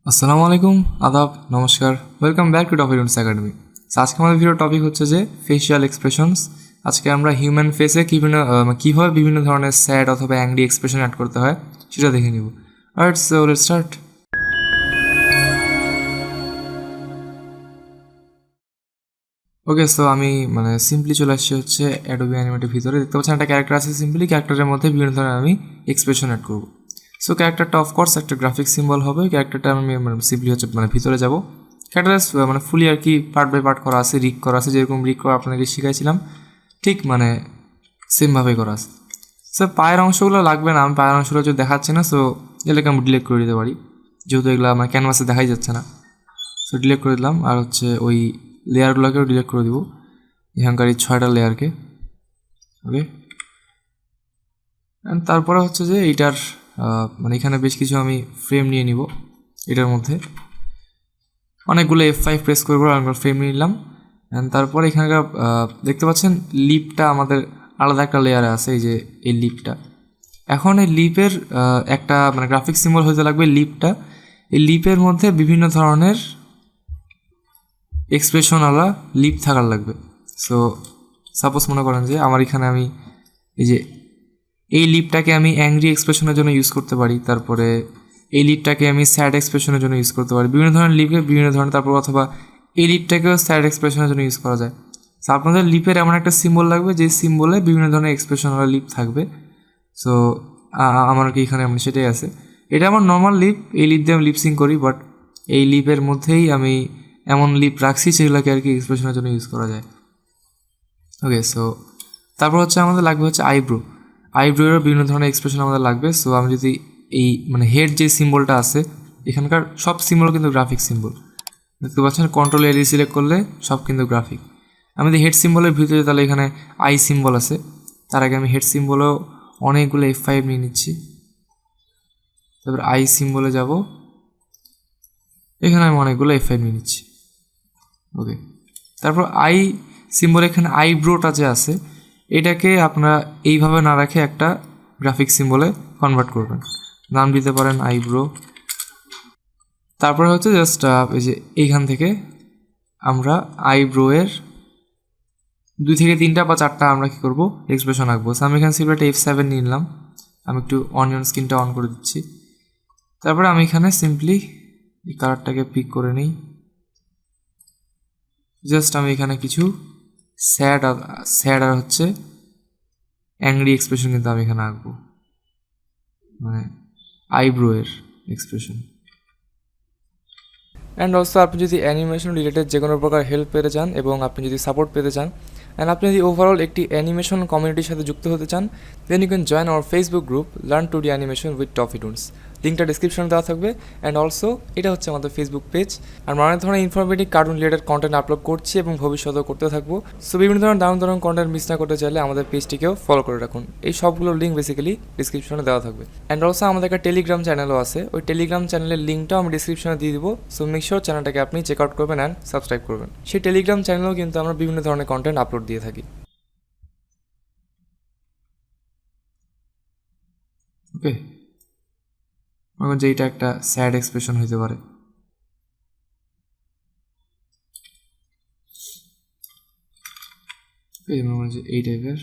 আসসালামু আলাইকুম, আদাব, নমস্কার, ওয়েলকাম ব্যাক টু টফিটুনস একাডেমি। আজকে আমাদের ভিডিও টপিক হচ্ছে যে ফেশিয়াল এক্সপ্রেশনস। আজকে আমরা হিউম্যান ফেসে কীভাবে বিভিন্ন ধরনের স্যাড অথবা অ্যাংরি এক্সপ্রেশন অ্যাড করতে হয় সেটা দেখে নিব। Alright, so let's start. Okay, so আমি সিম্পলি চলে আসছি হচ্ছে অ্যাডোবি অ্যানিমেটের ভিতরে। দেখতে পাচ্ছেন একটা ক্যারেক্টার আছে, সিম্পলি ক্যারেক্টারের মধ্যে বিভিন্ন ধরনের আমি এক্সপ্রেশন অ্যাড করবো। সো ক্যারেক্টারটা অফকোর্স একটা গ্রাফিক সিম্বল হবে। ক্যারেক্টারটা আমি সিম্পলি হচ্ছে ভিতরে যাব। ক্যারেক্টার ফুলি আর কি পার্ট বাই পার্ট করা আছে, রিক করা আছে, যেরকম রিক করা আপনাকে শিখাইছিলাম ঠিক সেমভাবেই করা আছে। সো পায়ের অংশগুলো লাগবে না, আমি পায়ের অংশগুলো যদি দেখাচ্ছি না, সো এগুলোকে আমি ডিলিট করে দিতে পারি, যেহেতু এগুলো আমার ক্যানভাসে দেখাই যাচ্ছে না। সো ডিলিট করে দিলাম, আর হচ্ছে ওই লেয়ারগুলোকেও ডিলিট করে দিব, এখানকার এই 6টা লেয়ারকে। ওকে, অ্যান্ড তারপরে হচ্ছে যে এইটার এখানে বেশ কিছু আমি ফ্রেম নিয়ে নিব। এটার মধ্যে অনেকগুলো F5 প্রেস করে ফ্রেম নিয়ে নিলাম। অ্যান্ড তারপরে এখানকার দেখতে পাচ্ছেন লিপটা আমাদের আলাদা একটা লেয়ারে আছে, এই যে এই লিপটা। এখন এই লিপের একটা গ্রাফিক সিম্বল হতে লাগবে লিপটা। এই লিপের মধ্যে বিভিন্ন ধরনের এক্সপ্রেশনওয়ালা লিপ থাকার লাগবে। সো সাপোজ মনে করেন যে আমার এখানে আমি এই লিপটাকে আমি অ্যাংরি এক্সপ্রেশনের জন্য ইউজ করতে পারি, তারপরে এই লিপটাকে আমি স্যাড এক্সপ্রেশনের জন্য ইউজ করতে পারি। বিভিন্ন ধরনের লিপে বিভিন্ন ধরনের, তারপর অথবা এই লিপটাকেও স্যাড এক্সপ্রেশনের জন্য ইউজ করা যায়। সো আপনাদের লিপের এমন একটা সিম্বল লাগবে যে সিম্বলে বিভিন্ন ধরনের এক্সপ্রেশনওয়ালা লিপ থাকবে। সো আমার কি এখানে সেটাই আছে। এটা আমার নর্মাল লিপ, এই লিপ দিয়ে আমি লিপসিং করি, বাট এই লিপের মধ্যেই আমি এমন লিপ রাখছি সেগুলোকে আর কি এক্সপ্রেশনের জন্য ইউজ করা যায়। ওকে, সো তারপর হচ্ছে আমাদের লাগবে হচ্ছে আইব্রোয়েরও বিভিন্ন ধরনের এক্সপ্রেশন আমাদের লাগবে। সো আমি যদি এই হেড যে সিম্বলটা আছে, এখানকার সব সিম্বল কিন্তু গ্রাফিক সিম্বল, দেখতে পাচ্ছেন। কন্ট্রোল এ সিলেক্ট করলে সব কিন্তু গ্রাফিক। আমি যদি হেড সিম্বলের ভিতরে, তাহলে এখানে আই সিম্বল আছে। তার আগে আমি হেড সিম্বলেও অনেকগুলো F5 নিয়ে নিচ্ছি, তারপর আই সিম্বলে যাব, এখানে আমি অনেকগুলো F5 নিয়ে নিচ্ছি। ওকে, তারপর আই সিম্বল এখানে আইব্রোটা যে আছে, এটাকে আপনারা এইভাবে না রাখে একটা গ্রাফিক সিম্বলে কনভার্ট করবেন, নাম দিতে পারেন আইব্রো। তারপরে হচ্ছে জাস্ট এই যে এইখান থেকে আমরা আইব্রোয়ের 2 থেকে 3টা বা 4টা আমরা কী করবো এক্সপ্রেশন আঁকবো। সো আমি এখানে সিম্পলি F7 নিয়ে নিলাম, আমি একটু অনিয়ন স্কিনটা অন করে দিচ্ছি। তারপরে আমি এখানে সিম্পলি এই কালারটাকে পিক করে নিই। জাস্ট আমি এখানে কিছু স্যাড আর হচ্ছে অ্যাংরি এক্সপ্রেশন কিন্তু আমি এখানে আঁকবো, আইব্রোয়ের এক্সপ্রেশন। অ্যান্ড অলসো আপনি যদি অ্যানিমেশন রিলেটেড যে কোনো প্রকার হেল্প পেতে চান এবং আপনি যদি সাপোর্ট পেতে চান, অ্যান্ড আপনি যদি ওভারঅল একটি অ্যানিমেশন কমিউনিটির সাথে যুক্ত হতে চান, then you can join our Facebook group learn two D animation with ToffeeToons. লিঙ্কটা ডিসক্রিপশনে দেওয়া থাকবে। অ্যান্ড অলসো এটা হচ্ছে আমাদের ফেসবুক পেজ। আর অনেক ধরনের informative cartoon related content upload করছি এবং ভবিষ্যতেও করতে থাকবো। সো বিভিন্ন ধরনের দারুণ কন্টেন্ট মিস না করতে চাইলে আমাদের পেজটিকেও ফলো করে রাখুন। এই সবগুলো লিঙ্ক বেসিক্যালি ডিসক্রিপশনে দেওয়া থাকবে। অ্যান্ড অলসো আমাদের একটা টেলিগ্রাম চ্যানেলও আছে, ওই টেলিগ্রাম চ্যানেলের লিঙ্কটাও আমি ডিসক্রিপশনে দিয়ে দিব। সো মেক শিওর চ্যানেলটাকে আপনি চেক আউট করবেন অ্যান্ড সাবস্ক্রাইব করবেন। সেই টেলিগ্রাম চ্যানেলেও কিন্তু আমরা বিভিন্ন ধরনের কন্টেন্ট আপলোড দিয়ে থাকি। ওকে, যে এটা একটা স্যাড এক্সপ্রেশন হইতে পারে। এই টাইপের।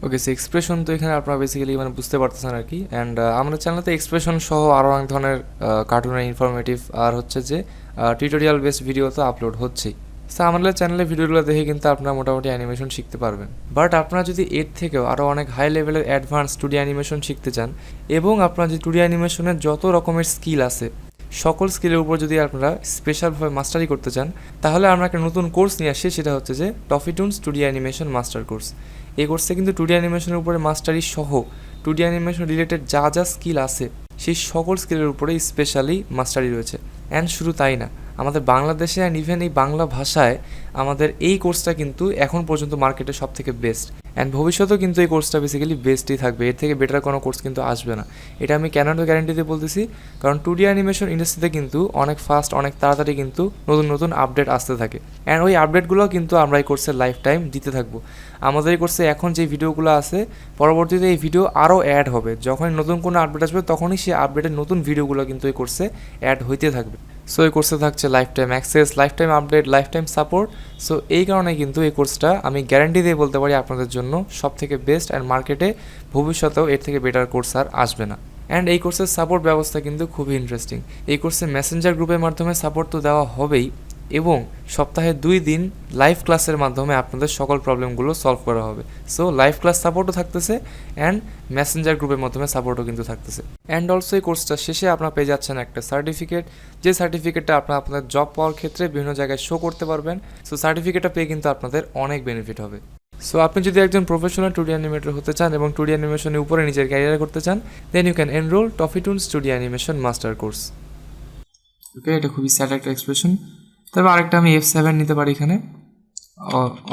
ওকে, সে এক্সপ্রেশন তো এখানে আপনারা বেসিক্যালি বুঝতে পারতেছেন আর কি। অ্যান্ড আমাদের চ্যানেলতে এক্সপ্রেশন সহ আরও অনেক ধরনের কার্টুনের ইনফরমেটিভ আর হচ্ছে যে টিউটোরিয়াল বেসড ভিডিও তো আপলোড হচ্ছেই। সো আমাদের চ্যানেলে ভিডিওগুলো দেখে কিন্তু আপনারা মোটামুটি অ্যানিমেশন শিখতে পারবেন। বাট আপনারা যদি এর থেকেও আরও অনেক হাই লেভেলের অ্যাডভান্স 2D অ্যানিমেশন শিখতে চান এবং আপনার যে 2D অ্যানিমেশনের যত রকমের স্কিল আছে, সকল স্কিলের উপর যদি আপনারা স্পেশালভাবে মাস্টারি করতে চান, তাহলে আমরা একটা নতুন কোর্স নিয়ে আসি, সেটা হচ্ছে যে টফিটুনস 2D অ্যানিমেশন মাস্টার কোর্স। এই কোর্সে কিন্তু 2D অ্যানিমেশনের উপরে মাস্টারি সহ 2D অ্যানিমেশন রিলেটেড যা যা স্কিল আছে সেই সকল স্কিলের উপরেই স্পেশালি মাস্টারি রয়েছে। অ্যান্ড শুধু তাই না, আমাদের বাংলাদেশে অ্যান্ড ইভেন এই বাংলা ভাষায় আমাদের এই কোর্সটা কিন্তু এখন পর্যন্ত মার্কেটে সব থেকে বেস্ট। অ্যান্ড ভবিষ্যতেও কিন্তু এই কোর্সটা বেসিক্যালি বেস্টই থাকবে, এর থেকে বেটার কোনো কোর্স কিন্তু আসবে না। এটা আমি কেন গ্যারান্টি দিয়ে বলতেছি, কারণ 2D অ্যানিমেশন ইন্ডাস্ট্রিতে কিন্তু অনেক ফাস্ট, অনেক তাড়াতাড়ি কিন্তু নতুন নতুন আপডেট আসতে থাকে, অ্যান্ড ওই আপডেটগুলো কিন্তু আমরা এই কোর্সের লাইফ টাইম দিতে থাকবো। আমাদের এই কোর্সে এখন যে ভিডিওগুলো আছে, পরবর্তীতে এই ভিডিও আরও অ্যাড হবে, যখনই নতুন কোনো আপডেট আসবে তখনই সেই আপডেটের নতুন ভিডিওগুলো কিন্তু এই কোর্সে অ্যাড হইতে থাকবে। সো এই কোর্সে থাকছে life time access, life time update, life time support. So এই কারণে কিন্তু এই কোর্সটা আমি গ্যারান্টি দিয়ে বলতে পারি আপনাদের জন্য সব থেকে বেস্ট, অ্যান্ড মার্কেটে ভবিষ্যতেও এর থেকে বেটার কোর্স আর আসবে না। অ্যান্ড এই কোর্সের সাপোর্ট ব্যবস্থা কিন্তু খুবই ইন্টারেস্টিং। এই কোর্সে মেসেঞ্জার গ্রুপের মাধ্যমে সাপোর্ট তো দেওয়া হবেই, এবং সপ্তাহে 2 দিন লাইভ ক্লাসের মাধ্যমে আপনাদের সকল প্রবলেমগুলো সলভ করা হবে। সো লাইভ ক্লাস সাপোর্টও থাকতেছে, অ্যান্ড মেসেঞ্জার গ্রুপের মাধ্যমে সাপোর্টও কিন্তু থাকতেছে। অ্যান্ড অলসো এই কোর্সটা শেষে আপনারা পেয়ে যাচ্ছেন একটা সার্টিফিকেট, যে সার্টিফিকেটটা আপনারা আপনাদের জব পাওয়ার ক্ষেত্রে বিভিন্ন জায়গায় শো করতে পারবেন। সো সার্টিফিকেটটা পেয়ে কিন্তু আপনাদের অনেক বেনিফিট হবে। সো আপনি যদি একজন প্রফেশনাল 2D অ্যানিমেটর হতে চান এবং 2D অ্যানিমেশনের উপরে নিজের ক্যারিয়ার করতে চান, then you can enroll ToffeeToons 2D animation master course. Okay, এটা খুবই স্যাড একটা এক্সপ্রেশন। তারপর আরেকটা আমি F7 নিতে পারি এখানে,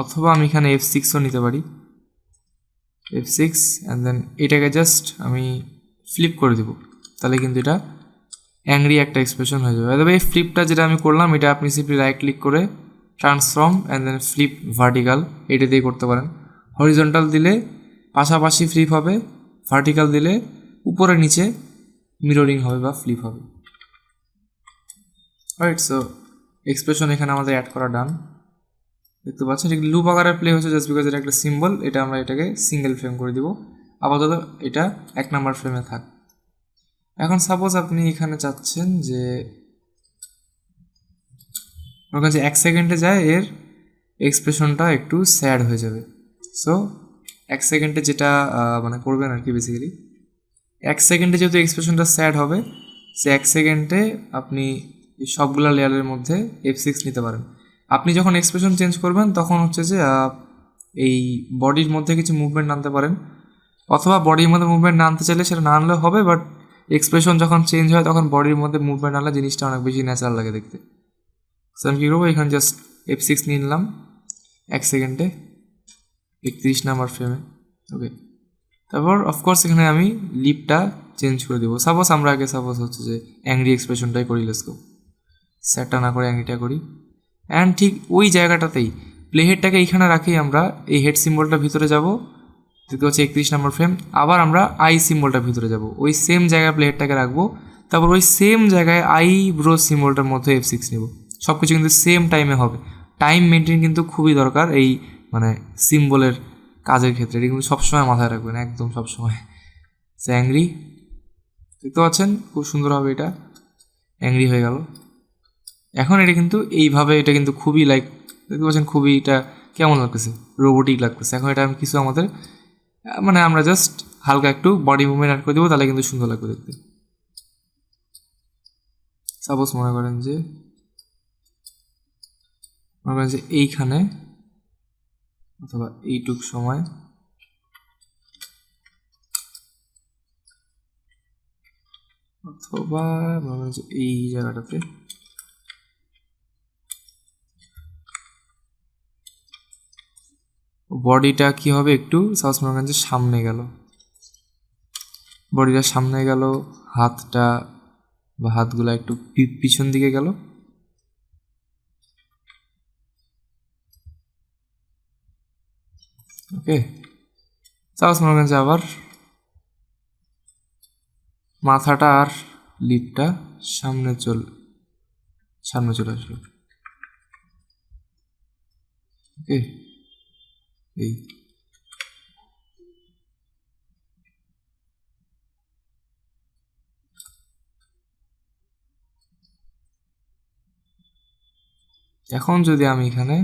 অথবা আমি এখানে F6ও নিতে পারি, F6, অ্যান্ড দেন এটাকে জাস্ট আমি ফ্লিপ করে দেবো, তাহলে কিন্তু এটা অ্যাংরি একটা এক্সপ্রেশন হয়ে যাবে। তবে এই ফ্লিপটা যেটা আমি করলাম, এটা আপনি সিম্পলি রাইট ক্লিক করে transform and then flip vertical, এটা দিয়ে করতে পারেন। হরিজন্টাল দিলে পাশাপাশি ফ্লিপ হবে, ভার্টিক্যাল দিলে উপরে নিচে মিররিং হবে বা ফ্লিপ হবে। রাইট, সো এক্সপ্রেশন এখানে আমাদের অ্যাড করা ডান। দেখতে পাচ্ছেন এটা লুপ আকারে প্লে হচ্ছে, জাস্ট বিকজ এটা একটা সিম্বল। এটা আমরা এটাকে সিঙ্গেল ফ্রেম করে দিব, আপাতত এটা 1 নাম্বার ফ্রেমে থাক। এখন সাপোজ আপনি এখানে চাচ্ছেন যে ওর কাছে 1 সেকেন্ডে যায়, এর এক্সপ্রেশনটা একটু স্যাড হয়ে যাবে। সো 1 সেকেন্ডে যেটা মানে করবেন আর কি, বেসিক্যালি 1 সেকেন্ডে যেহেতু এক্সপ্রেশনটা স্যাড হবে, সে 1 সেকেন্ডে আপনি সবগুলা লেয়ারের মধ্যে F6 নিতে পারেন। আপনি যখন এক্সপ্রেশন চেঞ্জ করবেন তখন হচ্ছে যে এই বডির মধ্যে কিছু মুভমেন্ট আনতে পারেন, অথবা বডির মধ্যে মুভমেন্ট না আনতে চাইলে সেটা না আনলেও হবে, বাট এক্সপ্রেশন যখন চেঞ্জ হয় তখন বডির মধ্যে মুভমেন্ট আনলে জিনিসটা অনেক বেশি ন্যাচারাল লাগে দেখতে। সো আমি কী করবো, এখানে জাস্ট F6 নিয়ে নিলাম 1 সেকেন্ডে 31 নাম্বার ফ্রেমে। ওকে, তারপর অফকোর্স এখানে আমি লিপটা চেঞ্জ করে দেবো। সাপোজ আমরা আগে হচ্ছে যে অ্যাংরি এক্সপ্রেশনটাই করি, লেটস গো, স্যারটা না করে অ্যাংরিটা করি। অ্যান্ড ঠিক ওই জায়গাটাতেই প্লে হেডটাকে এইখানে রাখি, আমরা এই হেড সিম্বলটার ভিতরে যাব, দেখতে হচ্ছে 31 নম্বর ফ্রেম। আবার আমরা আই সিম্বলটার ভিতরে যাব, ওই সেম জায়গায় প্লে হেডটাকে রাখবো, তারপর ওই সেম জায়গায় আই ব্রো সিম্বলটার মধ্যে F6 নেব। সব কিছু কিন্তু সেম টাইমে হবে। টাইম মেনটেন কিন্তু খুবই দরকার এই মানে সিম্বলের কাজের ক্ষেত্রে, এটা কিন্তু সবসময় মাথায় রাখবেন, একদম সবসময়। সে অ্যাংরি, দেখতে পাচ্ছেন খুব সুন্দর হবে, এটা অ্যাংরি হয়ে গেল। এখন এটা কিন্তু এইভাবে, এটা কিন্তু খুবই দেখতে পাচ্ছেন খুবই এটা কেমন লাগতেছে, রোবোটিক লাগতেছে। এখন এটা আমি কিছু আমাদের মানে আমরা জাস্ট হালকা একটু বডি মুভমেন্ট অ্যাড করে দেবো, তাহলে কিন্তু সুন্দর লাগবে দেখতে। সাপোজ মনে করেন যে এইখানে অথবা এইটুক সময় অথবা মনে করেন যে এই জায়গাটাতে বডিটা কি হবে, একটু সাপোজ মনে করেন যে সামনে গেল, বডিটা সামনে গেল, হাতটা বা হাতগুলো একটু পিছন দিকে গেল। ওকে, সাপোজ মনে করেন যে আবার মাথাটা আর লিপটা সামনে চলে আসলো। ওকে, এই এখন যদি আমি এখানে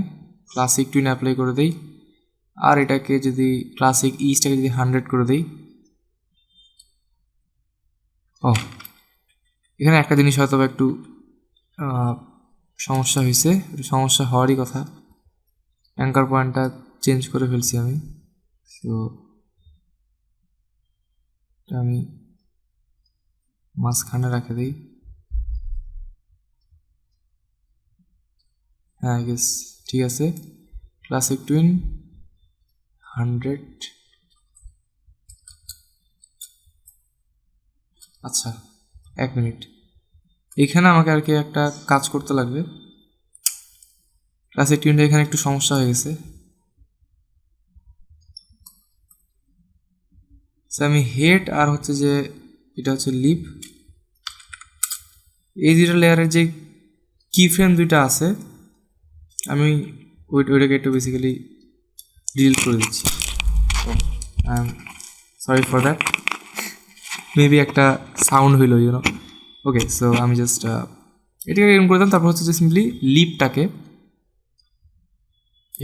ক্লাসিক টুইন অ্যাপ্লাই করে দিই, আর এটাকে যদি ক্লাসিক ইজটাকে যদি 100 করে দিই, এখানে একটা জিনিস হয়তো একটু সমস্যা হয়েছে, সমস্যা হওয়ারই কথা। অ্যাঙ্কার পয়েন্টটা চেঞ্জ করে ফেলছি আমি, তো আমি মাঝখানে রেখে দিই। হ্যাঁ, গেস ঠিক আছে। Classic twin 100। আচ্ছা 1 মিনিট, এখানে আমাকে আর কি একটা কাজ করতে লাগবে। ক্লাসের টিউনটা এখানে একটু সমস্যা হয়ে গেছে। আমি হেড আর হচ্ছে যে এটা হচ্ছে লিপ, এই দুটো লেয়ারের যে কি ফ্রেম দুইটা আছে আমি ওইটাকে একটু বেসিক্যালি ডিলিট করে দিচ্ছি। I am sorry for that, maybe একটা সাউন্ড হইলো ইউনো। ওকে, সো আমি জাস্ট এটাকে এরকম করে দিলাম। তারপর হচ্ছে যে সিম্পলি লিপটাকে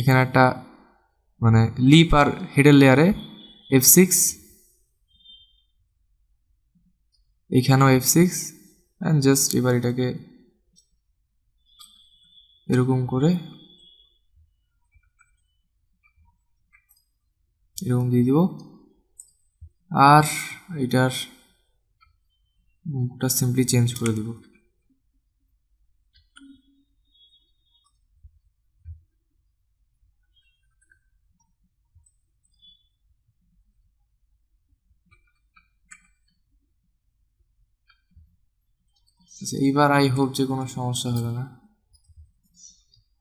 এখানে একটা মানে লিপ আর হেডের লেয়ারে F6, এইখানেও F6 অ্যান্ড জাস্ট এবার এটাকে এরকম করে এরকম দিয়ে দিব। আর এটার মুখটা সিম্পলি চেঞ্জ করে দিব। আচ্ছা, এইবার আই হোপ যে কোনো সমস্যা হবে না।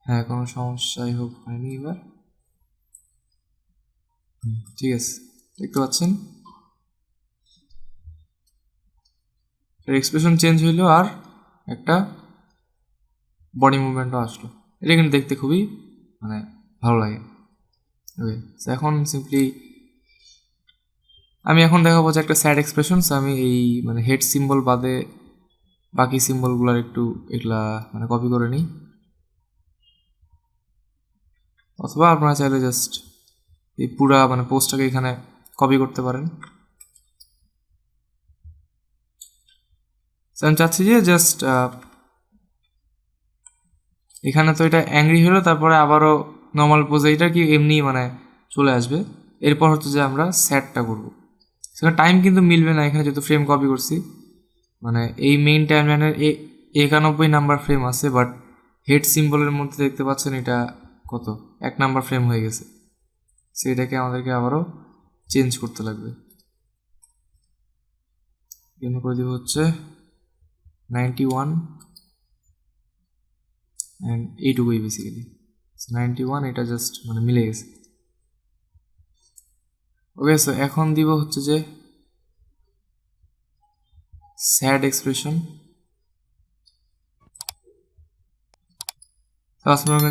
হ্যাঁ, কোনো সমস্যা আই হোপ হয়নি এবার। ঠিক আছে, দেখতে পাচ্ছেন এক্সপ্রেশন চেঞ্জ হইলো আর একটা বডি মুভমেন্টও আসলো। এটা কিন্তু দেখতে খুবই মানে ভালো লাগে। ওকে, এখন সিম্পলি আমি এখন দেখাবো যে একটা স্যাড এক্সপ্রেশন। আমি এই মানে হেড সিম্বল বাদে বাকি সিম্বলগুলোর একটু এগুলা মানে কপি করে নিই, অথবা আপনারা চাইলে জাস্ট এই পুরা মানে পোস্টটাকে এখানে কপি করতে পারেন। আমি চাচ্ছি যে জাস্ট এখানে তো এটা অ্যাংরি হলো, তারপরে আবারও নর্মাল পোজে এটা কি এমনি মানে চলে আসবে। এরপর হচ্ছে যে আমরা স্যাডটা করবো, সেখানে টাইম কিন্তু মিলবে না এখানে যেহেতু ফ্রেম কপি করছি। মানে এই মেইন টাইমলাইনের 91 নাম্বার ফ্রেম আছে, বাট হেড সিম্বলের মধ্যে দেখতে পাচ্ছেন এটা কত 1 নাম্বার ফ্রেম হয়ে গেছে। সেটাকে আমাদেরকে আবারও চেঞ্জ করতে লাগবে। জন্য করে দিব হচ্ছে 91 অ্যান্ড এইটুকুই বেসিক্যালি 91, এটা জাস্ট মানে মিলে গেছে। ওকে, সো এখন দিব হচ্ছে যে স্যাড এক্সপ্রেশন।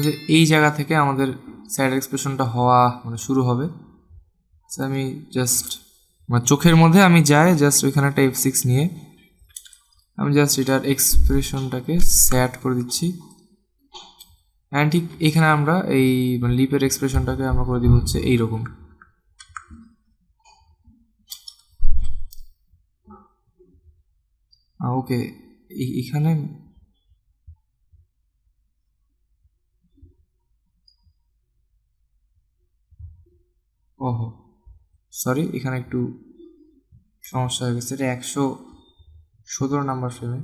যে এই জায়গা থেকে আমাদের স্যাড এক্সপ্রেশনটা হওয়া মানে শুরু হবে। আমি জাস্ট মানে চোখের মধ্যে আমি যাই, জাস্ট ওইখানে একটা F6 নিয়ে আমি জাস্ট এটার এক্সপ্রেশনটাকে স্যাড করে দিচ্ছি। অ্যান্ড ঠিক এখানে আমরা এই মানে লিপের এক্সপ্রেশনটাকে আমরা করে দিব হচ্ছে এইরকম। ওকে, এখানে ওহো সরি, এখানে একটু সমস্যা হয়ে গেছে। এটা 117 নাম্বার ফ্রেমে,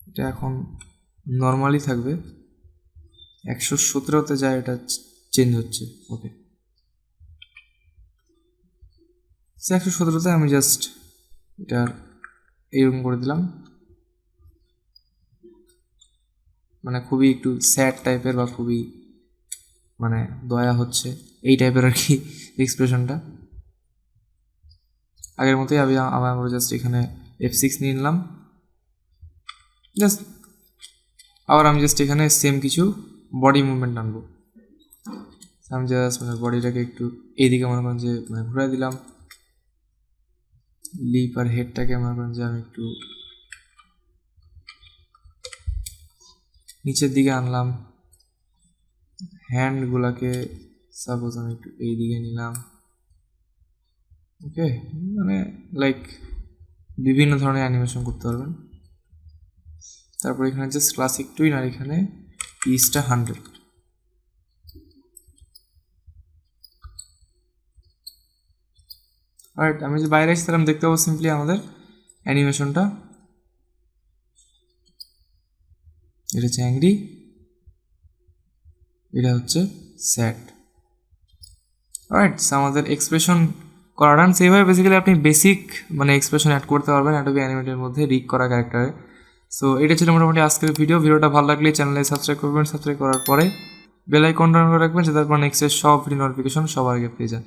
এটা এখন নর্মালি থাকবে। 117তে যায় এটা চেঞ্জ হচ্ছে। ওকে, 117তে আমি জাস্ট এটার এইরকম করে দিলাম, মানে খুবই একটু স্যাড টাইপের বা খুবই মানে দয়া হচ্ছে এই টাইপের আর কি এক্সপ্রেশনটা। আগের মতোই আমরা জাস্ট এখানে F6 নিয়ে নিলাম। জাস্ট আবার আমি জাস্ট এখানে সেম কিছু বডি মুভমেন্ট আনবো। আমি জাস্ট মানে বডিটাকে একটু এইদিকে মনে করেন যে মানে ঘুরাই দিলাম। লিপ আর হেডটাকে মনে করেন যে আমি একটু নিচের দিকে আনলাম। হ্যান্ডগুলাকে সাপোজ আমি একটু এই দিকে নিলাম। ওকে, মানে লাইক বিভিন্ন ধরনের অ্যানিমেশন করতে পারবেন। তারপর এখানে জাস্ট ক্লাসিক টুইন আর এখানে ইজটা 100। রাইট, আমি যে বাইরে আসছিলাম দেখতে পাবো সিম্পলি আমাদের অ্যানিমেশনটা। এটা হচ্ছে অ্যাংরি, এটা হচ্ছে স্যাড। রাইট, আমাদের এক্সপ্রেশন করা ডান। সেইভাবে বেসিক্যালি আপনি বেসিক মানে এক্সপ্রেশন অ্যাড করতে পারবেন অ্যাডোবি অ্যানিমেটের মধ্যে রিগ করা ক্যারেক্টারে। সো এটা ছিল মোটামুটি আজকের ভিডিওটা ভালো লাগলে চ্যানেলে সাবস্ক্রাইব করবেন, সাবস্ক্রাইব করার পরে বেল আইকন অন করে রাখবেন যাতে আপনার নেক্সটের সব ভিডিও নোটিফিকেশন সবার আগে পেয়ে যান।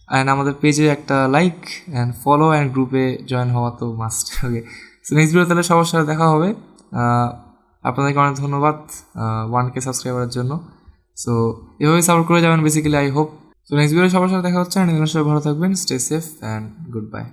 অ্যান্ড আমাদের পেজে একটা লাইক অ্যান্ড ফলো অ্যান্ড গ্রুপে জয়েন হওয়া তো মাস্ট। ওকে, সো নেক্সট ভিডিও তাহলে সবার সাথে দেখা হবে। আপনাদেরকে অনেক ধন্যবাদ 1K সাবস্ক্রাইবারের জন্য। সো এভাবেই সাপোর্ট করে যাবেন বেসিক্যালি, আই হোপ। তো নেক্সট ভিডিও সবার সাথে দেখা হচ্ছে, অ্যান্ড সবাই ভালো থাকবেন, stay safe and good bye.